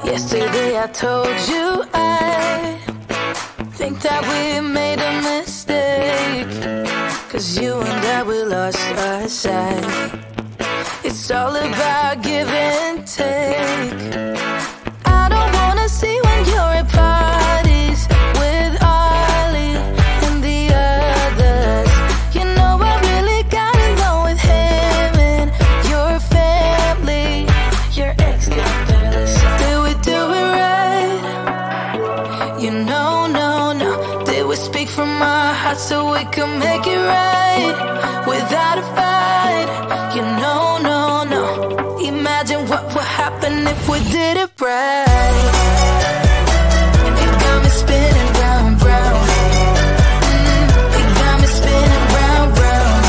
Yesterday I told you I think that we made a mistake, 'cause you and I, we lost our sight. It's all about give and take. I don't wanna see when you're at parties with Ollie and the others. You know I really got along with him and your family. Your ex got jealous. Did we do it right? You know, no. Did we speak from our hearts so we could make it right without a fight? You know, no. Imagine what would happen if we did it right. It got me spinning round, round. It got me spinning round, round.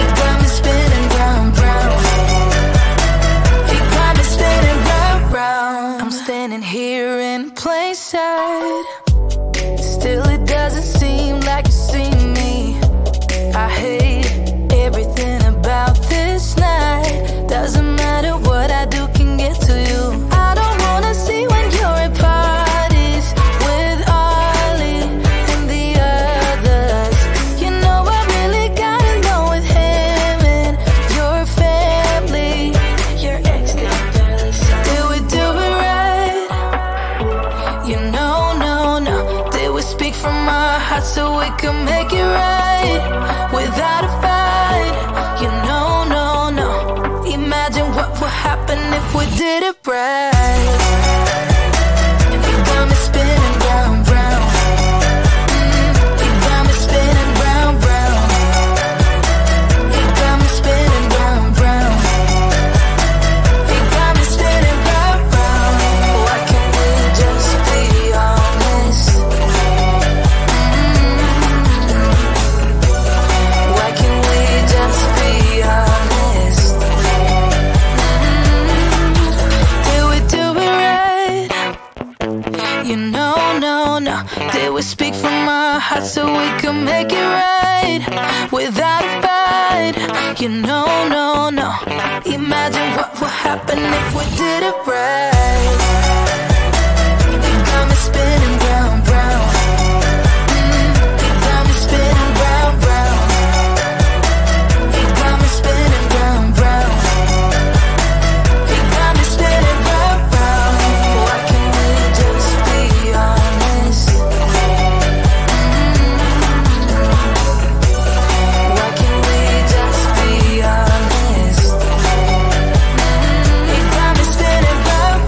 It got me spinning round, round. It got me spinning round, round. I'm standing here in plain sight. Still it doesn't seem like you see me. I hate everything about this night. Doesn't matter what I do can get to you. I don't wanna see when you're at parties with Ollie and the others. You know I really got along with him and your family. Your ex got jealous. Did we do it right? You know, no. Did we speak from our hearts so we could make it right without a fight? You know, no. Imagine what would happen if we did it right. It got me spinning round, round. It got me spinning round, round. It got me spinning round, round. It got me spinning round, round. Why can't we just be honest? Why can't we just be honest? Did we do it right? You know, no. Did we speak from our hearts so we could make it right without a fight? You know, no. Imagine what would happen if we did it right. It got me spinning round, round. It got me spinning round, round. It got me spinning round, round. It got me spinning round, round. Why can't we just be honest? Why can't we just be honest? It got me spinning round,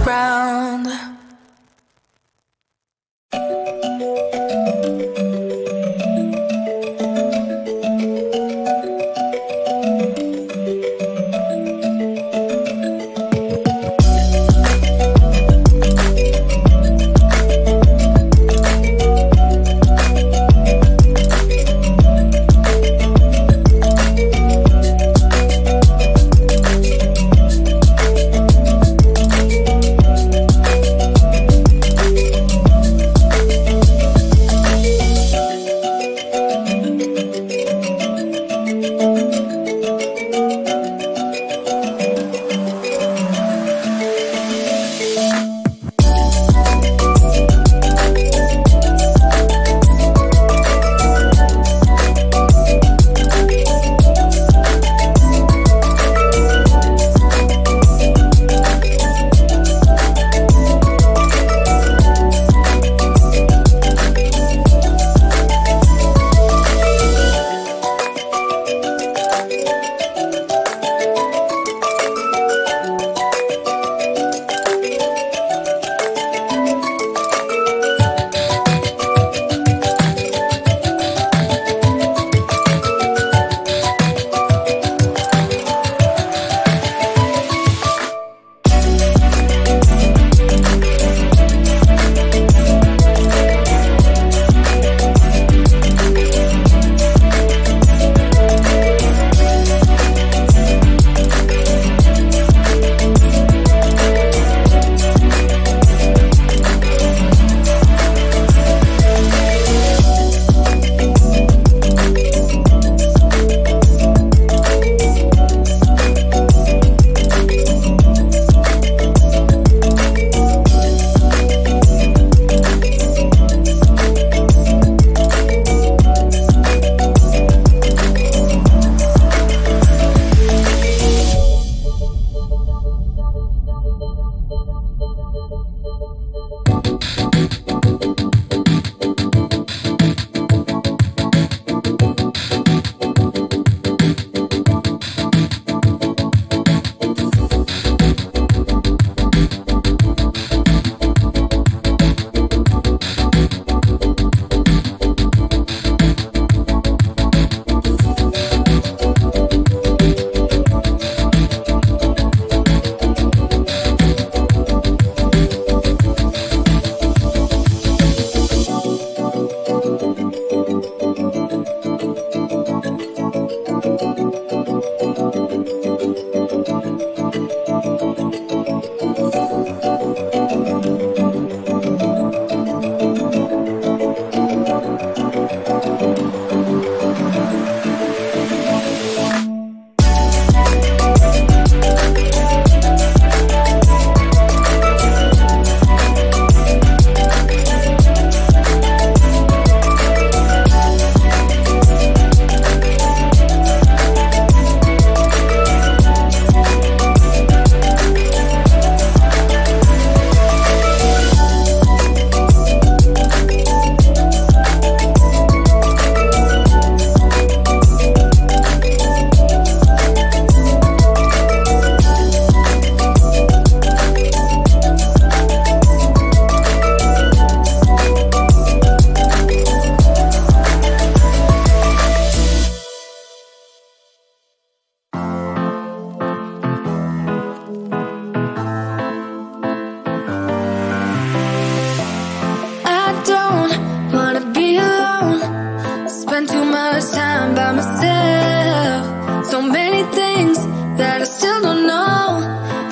too much time by myself. So many things that I still don't know.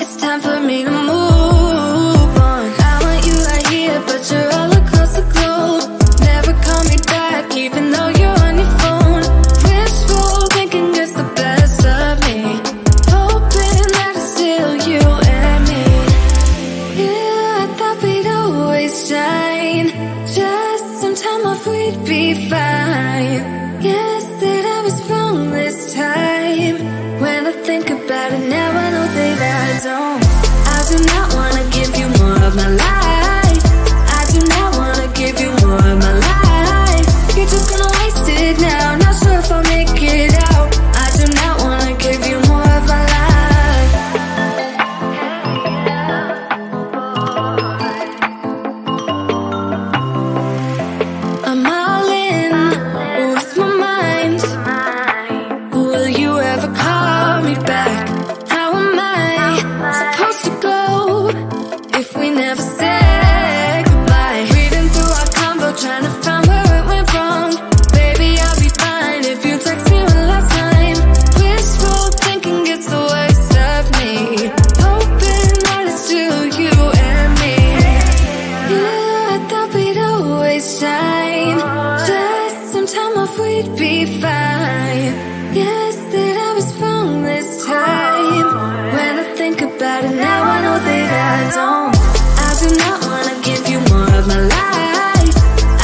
It's time for me to move on. I want you right here, but you're all across the globe. Never call me back, even though you're on your phone. Wishful thinking gets the best of me, hoping that it's still you and me. Yeah, I thought we'd always shine. Just some time off, we'd be fine. Guess that I was wrong this time. When I think about it now, I know that I don't. I do not wanna give you more of my life. I do not wanna give you more of my life. You're just gonna waste it now, not sure if I'll make it out. I do not wanna give you more of my life. I'm all in with my mind. Will you ever call me back? How am I supposed to go if we never said goodbye? Reading through our convo, trying to find where it went wrong. Baby, I'll be fine if you text me one last time. Wishful thinking gets the worst of me, hoping that it's still you and me. Yeah, I thought we'd always shine. Just some time off, we'd be fine. Guess that I was wrong this time. When I think about it now, I know that I don't. I do not wanna give you more of my life.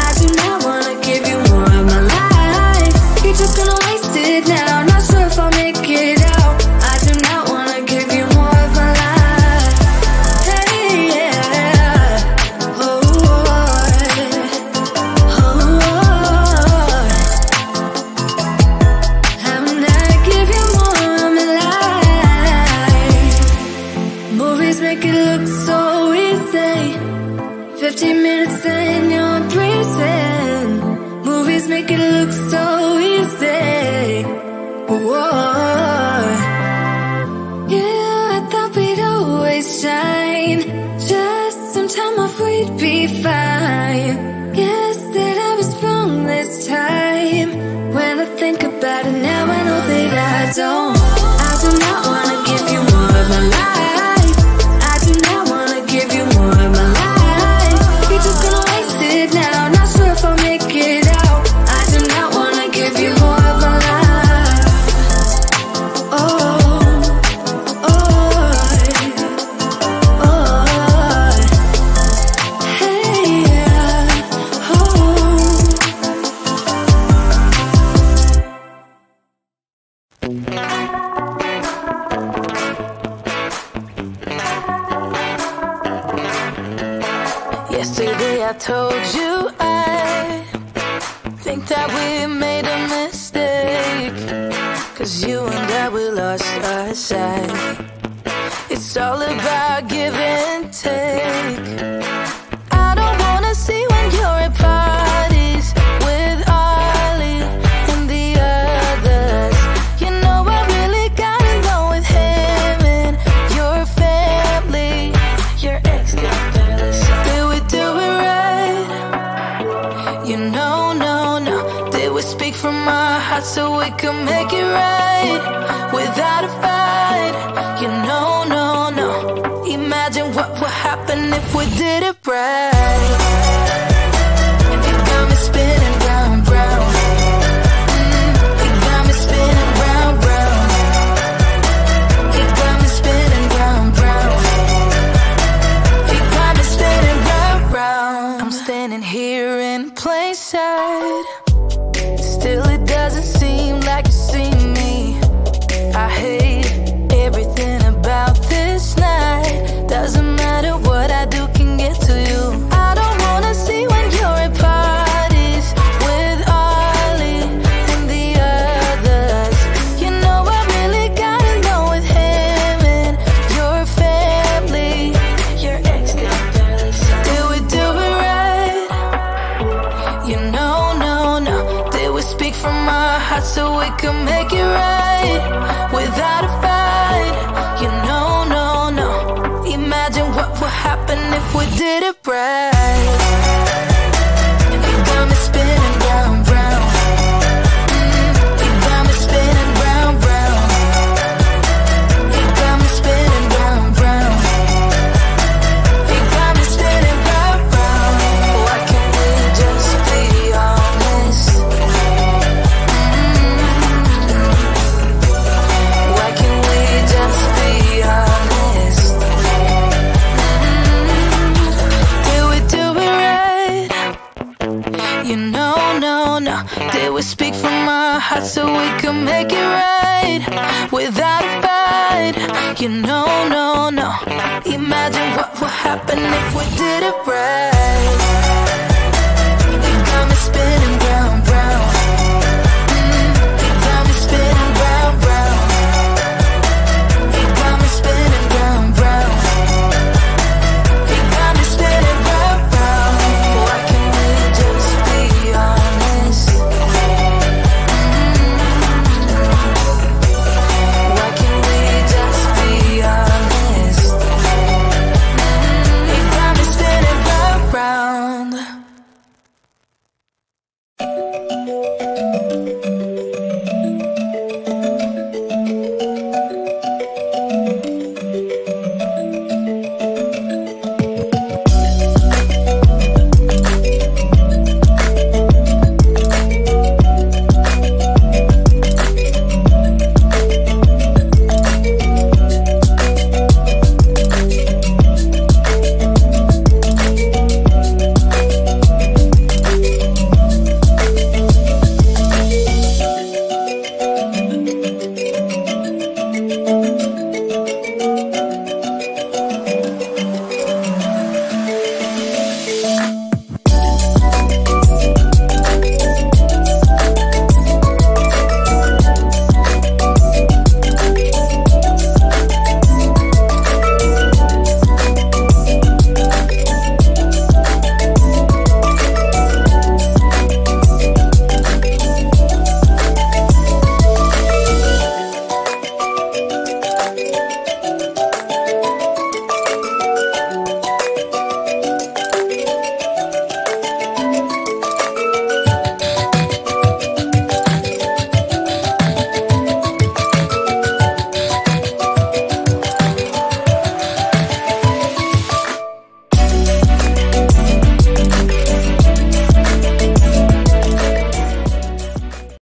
I do not wanna give you more of my life. You're just gonna waste it now, not sure if I'll make it out. I do not wanna give you more of my life. Hey, yeah. Oh, I'm not give you more of my life. Movies make it look so easy. 15 minutes and you're breezing. Movies make it look so easy. Whoa. Yeah, I thought we'd always shine. Just some time off, we'd be fine. Guess that I was wrong this time. When I think about it now, I know that I don't. I do not wanna give you more of my life. I do not wanna give you more of my life. You're just gonna waste it now, not sure if I'll make it out. I do not wanna give you more of my life. Oh, oh, oh. Hey, yeah. Oh. Yesterday I told you I think that we made a mistake, 'cause you and I, we lost our sight. It's all about give and take. I don't wanna see when you're at parties with Ollie and the others. You know I really got along with him and your family. Your ex got jealous. Did we do it right? You know, no. Did we speak from our hearts so we could make it right without a fight? You know, no. Imagine what would happen if we did it right. You got me spinning round, round. You got me spinning round, round. You got me spinning round, round. You got me spinning round, round. I'm standing here in plain sight. Still it doesn't seem like you see me. I hate everything about this night. Doesn't matter what I do can get to you. I don't wanna see when you're at parties with Ollie and the others. You know I really got along with him and your family. Your ex got jealous. Did we do it right? You know, no. Did we speak from our hearts so we could make it right without a fight? You know, no. Imagine what would happen if we did it right. You got me spinning round, round. apart so we can make it right without a fight. You know, no, no. Imagine what would happen if we did it right. You got me spinning.